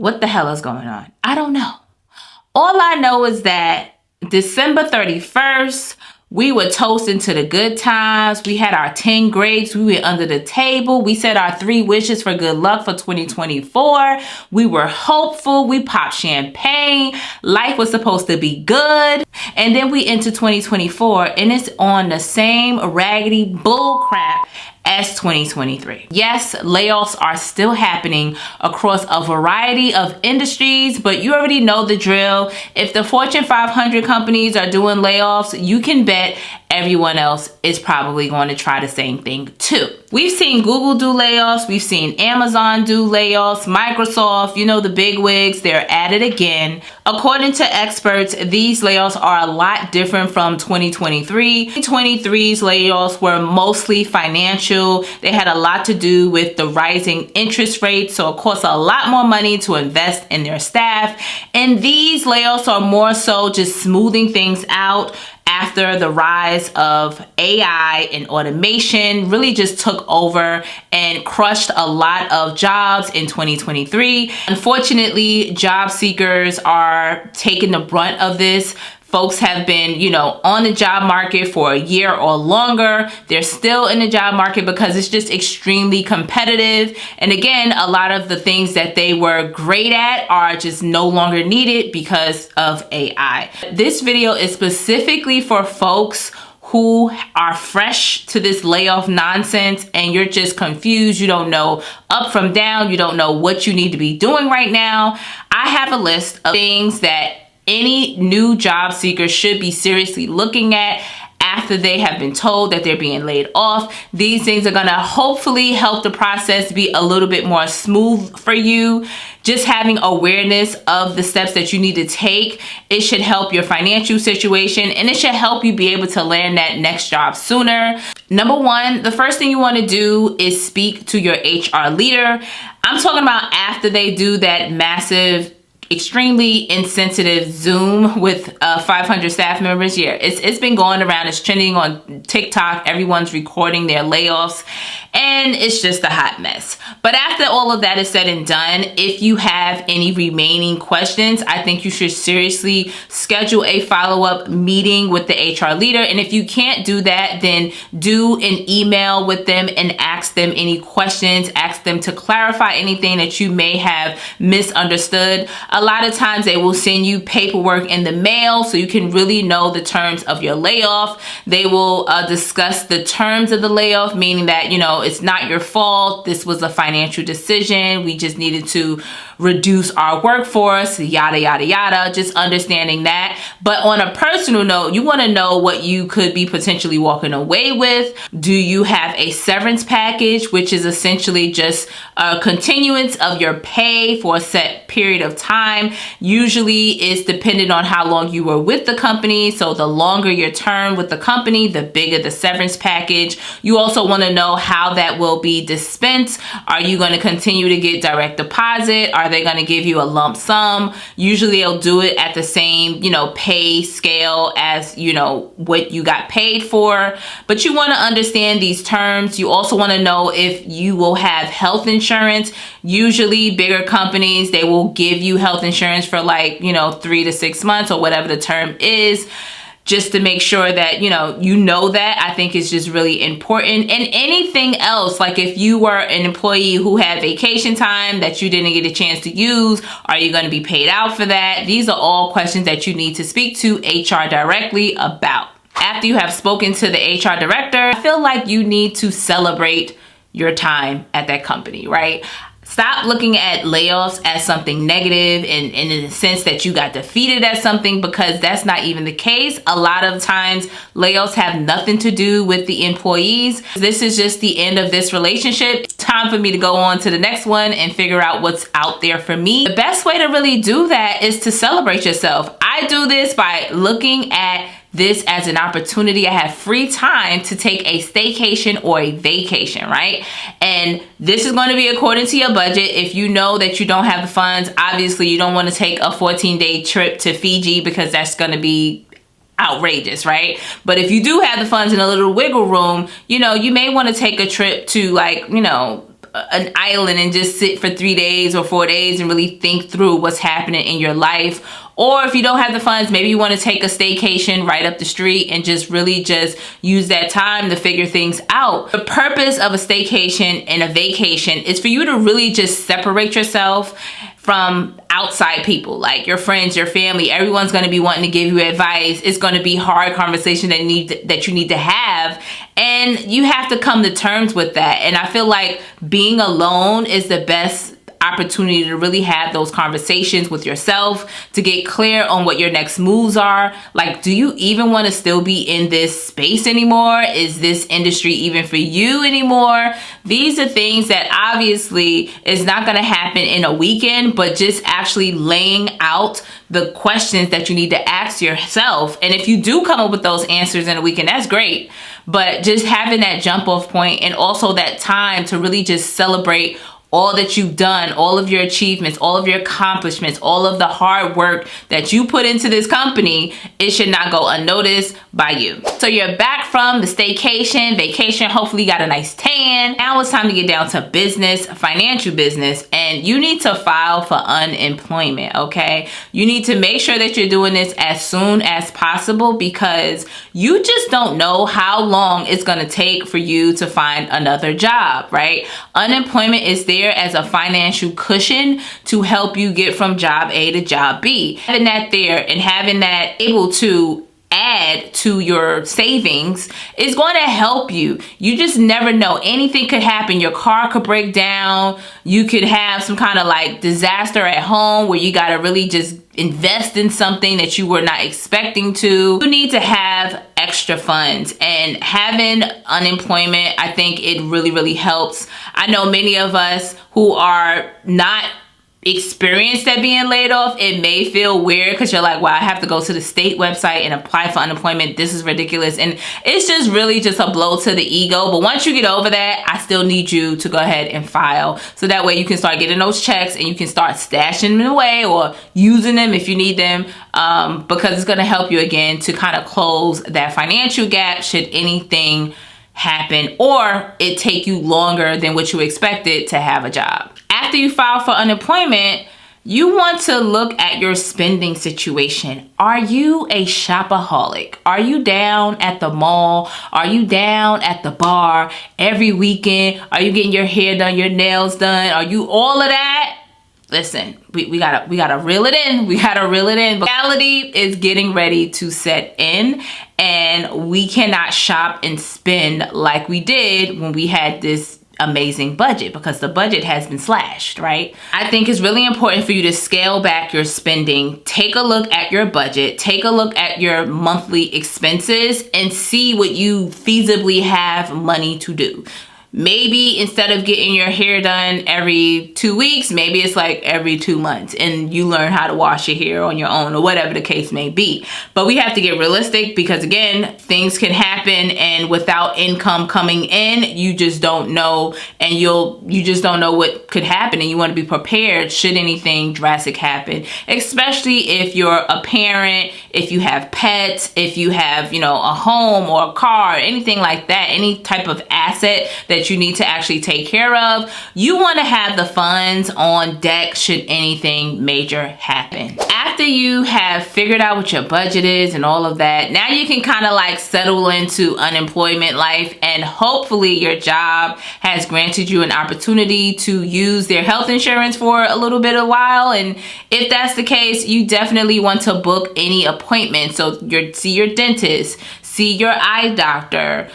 What the hell is going on? I don't know. All I know is that December 31st, we were toasting to the good times. We had our 10 grapes. We went under the table. We said our 3 wishes for good luck for 2024. We were hopeful. We popped champagne. Life was supposed to be good. And then we enter 2024 and it's on the same raggedy bull crap as 2023. Yes, layoffs are still happening across a variety of industries, but you already know the drill. If the Fortune 500 companies are doing layoffs, you can bet everyone else is probably going to try the same thing too. We've seen Google do layoffs. We've seen Amazon do layoffs. Microsoft, you know, the big wigs, they're at it again. According to experts, these layoffs are a lot different from 2023. 2023's layoffs were mostly financial. They had a lot to do with the rising interest rates, so it costs a lot more money to invest in their staff. And these layoffs are more so just smoothing things out after the rise of AI and automation really just took over and crushed a lot of jobs in 2023. Unfortunately, job seekers are taking the brunt of this. Folks have been, on the job market for a year or longer. They're still in the job market because it's just extremely competitive. And again, a lot of the things that they were great at are just no longer needed because of AI. This video is specifically for folks who are fresh to this layoff nonsense and you're just confused. You don't know up from down. You don't know what you need to be doing right now. I have a list of things that any new job seeker should be seriously looking at after they have been told that they're being laid off. These things are gonna hopefully help the process be a little bit more smooth for you. Just having awareness of the steps that you need to take, it should help your financial situation and it should help you be able to land that next job sooner. Number one, the first thing you wanna do is speak to your HR leader. I'm talking about after they do that massive, extremely insensitive Zoom with 500 staff members. Yeah, it's been going around. It's trending on TikTok. Everyone's recording their layoffs and it's just a hot mess. But after all of that is said and done, if you have any remaining questions, I think you should seriously schedule a follow-up meeting with the HR leader. And if you can't do that, then do an email with them and ask them any questions. Ask them to clarify anything that you may have misunderstood. A lot of times they will send you paperwork in the mail so you can really know the terms of your layoff. They will discuss the terms of the layoff, meaning that, it's not your fault. This was a financial decision. We just needed to reduce our workforce, yada, yada, yada, just understanding that. But on a personal note, you want to know what you could be potentially walking away with. Do you have a severance package, which is essentially just a continuance of your pay for a set period of time? Usually it's dependent on how long you were with the company. So the longer your term with the company, the bigger the severance package. You also want to know how that will be dispensed. Are you going to continue to get direct deposit? Are they going to give you a lump sum? Usually they'll do it at the same, pay scale as, what you got paid for. But you want to understand these terms. You also want to know if you will have health insurance. Usually bigger companies, they will give you health insurance for 3 to 6 months or whatever the term is, just to make sure that, that I think is just really important. And anything else, like if you were an employee who had vacation time that you didn't get a chance to use, are you going to be paid out for that? These are all questions that you need to speak to HR directly about. After you have spoken to the HR director, I feel like you need to celebrate your time at that company, right? Stop looking at layoffs as something negative and in the sense that you got defeated at something, because that's not even the case. A lot of times layoffs have nothing to do with the employees. This is just the end of this relationship. Time for me to go on to the next one and figure out what's out there for me. The best way to really do that is to celebrate yourself. I do this by looking at this as an opportunity. I have free time to take a staycation or a vacation, right? And this is going to be according to your budget. If you know that you don't have the funds, obviously you don't want to take a 14-day trip to Fiji because that's going to be outrageous, right? But if you do have the funds and a little wiggle room, you may want to take a trip to an island and just sit for 3 days or 4 days and really think through what's happening in your life. Or if you don't have the funds, maybe you want to take a staycation right up the street and just really just use that time to figure things out. The purpose of a staycation and a vacation is for you to really just separate yourself from outside people, like your friends, your family. Everyone's going to be wanting to give you advice. It's going to be hard conversation that you need to have, and you have to come to terms with that. And I feel like being alone is the best opportunity to really have those conversations with yourself, to get clear on what your next moves are. Like, do you even want to still be in this space anymore? Is this industry even for you anymore? These are things that obviously is not going to happen in a weekend, but just actually laying out the questions that you need to ask yourself. And if you do come up with those answers in a weekend, that's great. But just having that jump off point and also that time to really just celebrate all that you've done, all of your achievements, all of your accomplishments, all of the hard work that you put into this company, it should not go unnoticed by you. So you're back from the staycation, vacation, hopefully you got a nice tan. Now it's time to get down to business, financial business, and you need to file for unemployment, okay? You need to make sure that you're doing this as soon as possible, because you just don't know how long it's gonna take for you to find another job, right? Unemployment is there as a financial cushion to help you get from job A to job B. Having that there and having that able to add to your savings is going to help you. You just never know. Anything could happen. Your car could break down. You could have some kind of like disaster at home where you got to really just invest in something that you were not expecting to. You need to have extra funds, and having unemployment, I think it really, really helps. I know many of us who are not experienced at being laid off, it may feel weird because you're like, wow, I have to go to the state website and apply for unemployment. This is ridiculous. And it's just really just a blow to the ego. But once you get over that, I still need you to go ahead and file. So that way you can start getting those checks and you can start stashing them away or using them if you need them, because it's going to help you again to kind of close that financial gap should anything happen or it take you longer than what you expected to have a job. After you file for unemployment, you want to look at your spending situation. Are you a shopaholic? Are you down at the mall? Are you down at the bar every weekend? Are you getting your hair done, your nails done? Are you all of that? Listen, we gotta reel it in. We gotta reel it in. Reality is getting ready to set in, and we cannot shop and spend like we did when we had this amazing budget, because the budget has been slashed, right? I think it's really important for you to scale back your spending. Take a look at your budget, take a look at your monthly expenses, and see what you feasibly have money to do. Maybe instead of getting your hair done every 2 weeks, maybe it's like every 2 months and you learn how to wash your hair on your own or whatever the case may be. But we have to get realistic, because again, things can happen, and without income coming in, you just don't know, and you just don't know what could happen, and you want to be prepared should anything drastic happen, especially if you're a parent, if you have pets, if you have, a home or a car, anything like that, any type of asset that you need to actually take care of. You want to have the funds on deck should anything major happen. After you have figured out what your budget is and all of that, now you can kind of like settle into unemployment life, and hopefully your job has granted you an opportunity to use their health insurance for a little bit of while. And if that's the case, you definitely want to book any appointment. So see your dentist, see your eye doctor,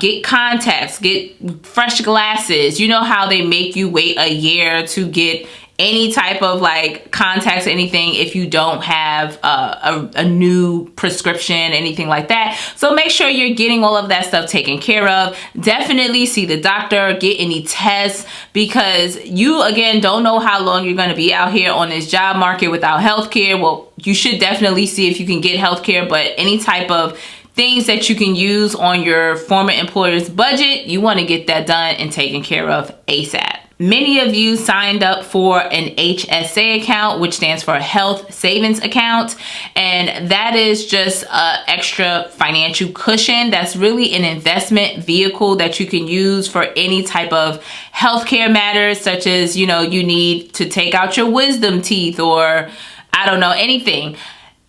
get contacts, get fresh glasses. You know how they make you wait a year to get any type of like contacts or anything if you don't have a new prescription, anything like that. So make sure you're getting all of that stuff taken care of. Definitely see the doctor, get any tests, because you, again, don't know how long you're going to be out here on this job market without health care. Well, you should definitely see if you can get health care, but any type of things that you can use on your former employer's budget, you want to get that done and taken care of ASAP. Many of you signed up for an HSA account, which stands for Health Savings Account. And that is just an extra financial cushion. That's really an investment vehicle that you can use for any type of healthcare matters, such as, you need to take out your wisdom teeth or I don't know, anything.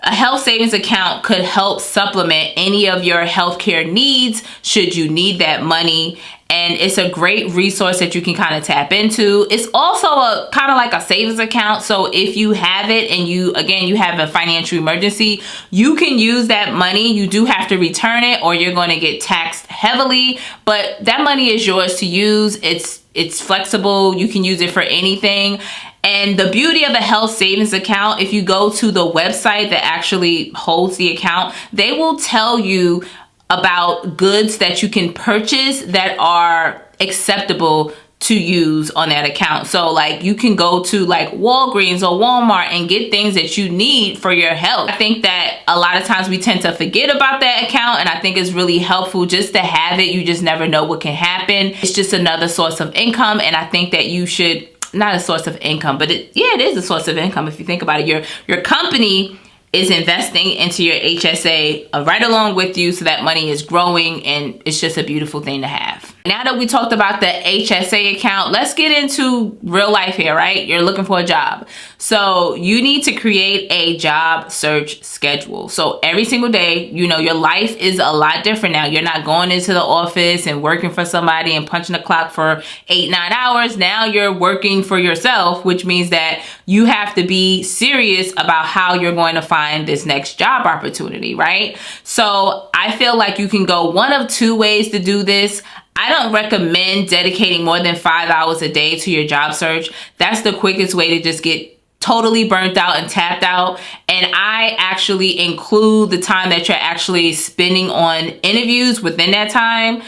A health savings account could help supplement any of your healthcare needs should you need that money. And it's a great resource that you can kind of tap into. It's also a kind of like a savings account. So if you have it and you have a financial emergency, you can use that money. You do have to return it or you're going to get taxed heavily, but that money is yours to use. It's flexible. You can use it for anything. And the beauty of a health savings account, if you go to the website that actually holds the account, they will tell you about goods that you can purchase that are acceptable to use on that account. So like you can go to like Walgreens or Walmart and get things that you need for your health. I think that a lot of times we tend to forget about that account, and I think it's really helpful just to have it. You just never know what can happen. It's just another source of income, and I think that you should, not a source of income, but it is a source of income if you think about it. Your company is investing into your HSA right along with you, so that money is growing, and it's just a beautiful thing to have. Now that we talked about the HSA account, let's get into real life here, right? You're looking for a job. So you need to create a job search schedule. So every single day, your life is a lot different now. You're not going into the office and working for somebody and punching the clock for 8-9 hours. Now you're working for yourself, which means that you have to be serious about how you're going to find this next job opportunity, right? So I feel like you can go one of two ways to do this. I don't recommend dedicating more than 5 hours a day to your job search. That's the quickest way to just get totally burnt out and tapped out. And I actually include the time that you're actually spending on interviews within that time.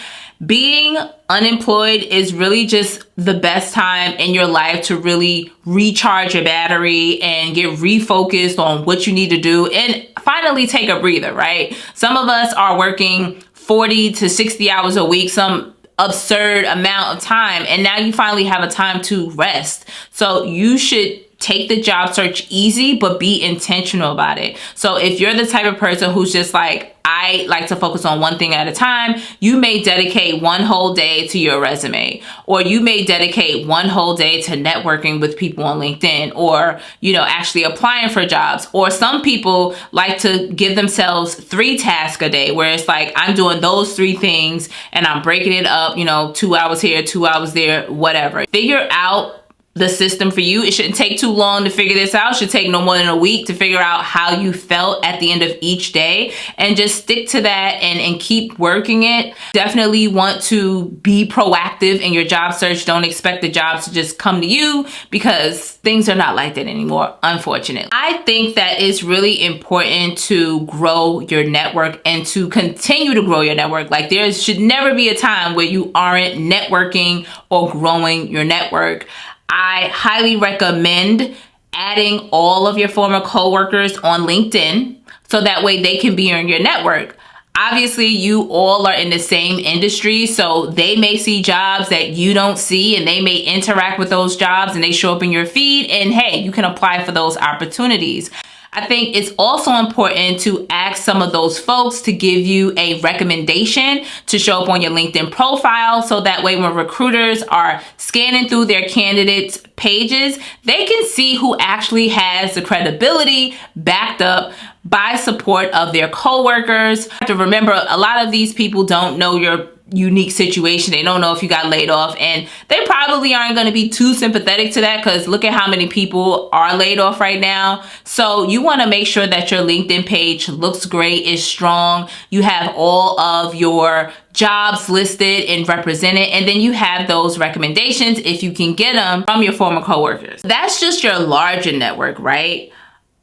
Being unemployed is really just the best time in your life to really recharge your battery and get refocused on what you need to do and finally take a breather, right? Some of us are working 40 to 60 hours a week, some absurd amount of time, and now you finally have a time to rest. So you should take the job search easy, but be intentional about it. So if you're the type of person who's just like, I like to focus on one thing at a time, you may dedicate one whole day to your resume, or you may dedicate one whole day to networking with people on LinkedIn, or, actually applying for jobs. Or some people like to give themselves 3 tasks a day, where it's like, I'm doing those 3 things and I'm breaking it up, 2 hours here, 2 hours there, whatever. Figure out the system for you. It shouldn't take too long to figure this out. It should take no more than a week to figure out how you felt at the end of each day, and just stick to that and keep working it. Definitely want to be proactive in your job search. Don't expect the jobs to just come to you, because things are not like that anymore, unfortunately. I think that it's really important to grow your network and to continue to grow your network. Like, there should never be a time where you aren't networking or growing your network. I highly recommend adding all of your former coworkers on LinkedIn, so that way they can be in your network. Obviously, you all are in the same industry, so they may see jobs that you don't see, and they may interact with those jobs, and they show up in your feed, and hey, you can apply for those opportunities. I think it's also important to ask some of those folks to give you a recommendation to show up on your LinkedIn profile, so that way when recruiters are scanning through their candidates' pages, they can see who actually has the credibility backed up by support of their coworkers. You have to remember, a lot of these people don't know your unique situation. They don't know if you got laid off, and they probably aren't going to be too sympathetic to that, because look at how many people are laid off right now. So you want to make sure that your LinkedIn page looks great, is strong. You have all of your jobs listed and represented, and then you have those recommendations if you can get them from your former coworkers. That's just your larger network, right?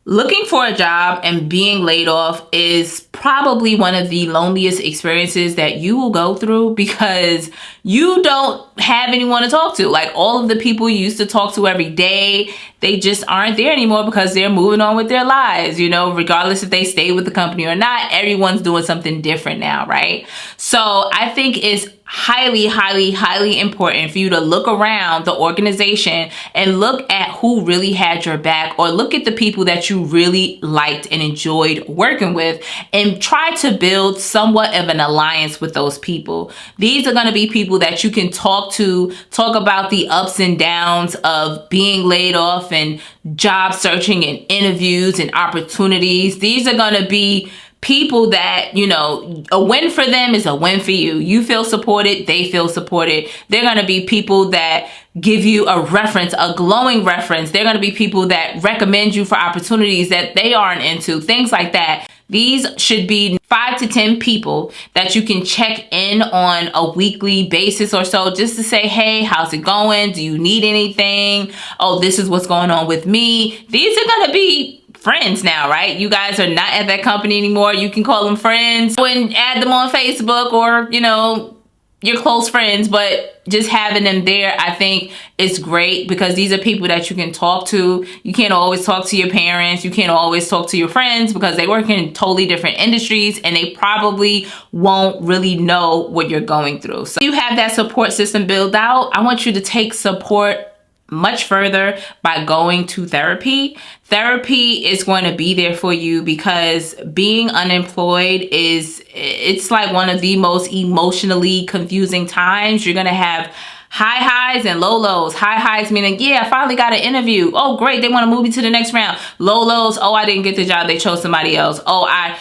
Looking for a job and being laid off is probably one of the loneliest experiences that you will go through, because you don't have anyone to talk to. Like, all of the people you used to talk to every day, they just aren't there anymore, because they're moving on with their lives, regardless if they stay with the company or not. Everyone's doing something different now, right? So I think it's highly, highly, highly important for you to look around the organization and look at who really had your back, or look at the people that you really liked and enjoyed working with, and try to build somewhat of an alliance with those people. These are going to be people that you can talk to, talk about the ups and downs of being laid off and job searching and interviews and opportunities. These are going to be people that, you know, a win for them is a win for you. You feel supported, they feel supported. They're going to be people that give you a reference, a glowing reference. They're going to be people that recommend you for opportunities that they aren't into, things like that. These should be 5 to 10 people that you can check in on a weekly basis or so, just to say, hey, how's it going? Do you need anything? Oh, this is what's going on with me. These are going to be friends now, right? You guys are not at that company anymore. You can call them friends and add them on Facebook, or, you know, your close friends, but just having them there, I think, is great, because these are people that you can talk to. You can't always talk to your parents. You can't always talk to your friends, because they work in totally different industries and they probably won't really know what you're going through. So you have that support system built out. I want you to take support much further by going to therapy. Therapy is going to be there for you, because being unemployed it's like one of the most emotionally confusing times. You're going to have high highs and low lows. High highs meaning, yeah, I finally got an interview. Oh, great. They want to move me to the next round. Low lows. Oh, I didn't get the job. They chose somebody else. Oh, I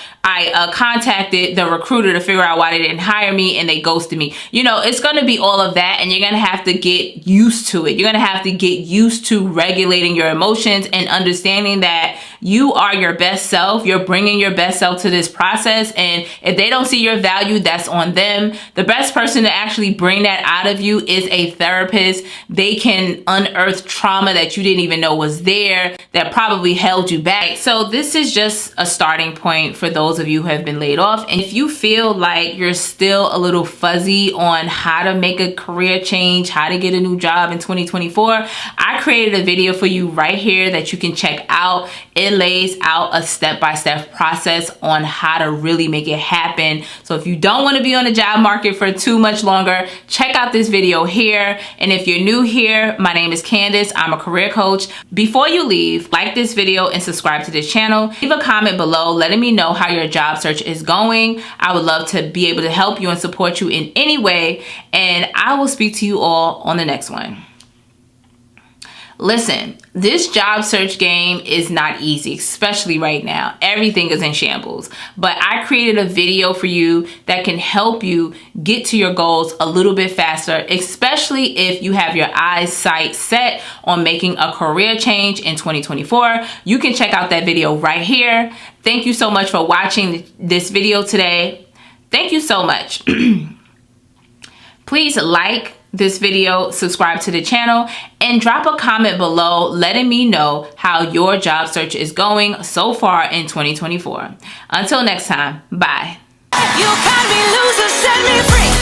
contacted the recruiter to figure out why they didn't hire me and they ghosted me. You know, it's going to be all of that, and you're going to have to get used to it. You're going to have to get used to regulating your emotions and understanding that you are your best self. You're bringing your best self to this process, and if they don't see your value, that's on them. The best person to actually bring that out of you is a therapist. They can unearth trauma that you didn't even know was there, that probably held you back. So this is just a starting point for those of you who have been laid off. And if you feel like you're still a little fuzzy on how to make a career change, how to get a new job in 2024, I created a video for you right here that you can check out. It lays out a step-by-step process on how to really make it happen. So if you don't want to be on the job market for too much longer, check out this video here. And if you're new here, my name is Candace. I'm a career coach. Before you leave, like this video and subscribe to this channel. Leave a comment below letting me know how your job search is going. I would love to be able to help you and support you in any way. And I will speak to you all on the next one. Listen, this job search game is not easy, especially right now. Everything is in shambles. But I created a video for you that can help you get to your goals a little bit faster, especially if you have your eyes sight set on making a career change in 2024. You can check out that video right here. Thank you so much for watching this video today. Thank you so much. Please like this video, subscribe to the channel, and drop a comment below letting me know how your job search is going so far in 2024. Until next time, bye. You got me loser, set me free.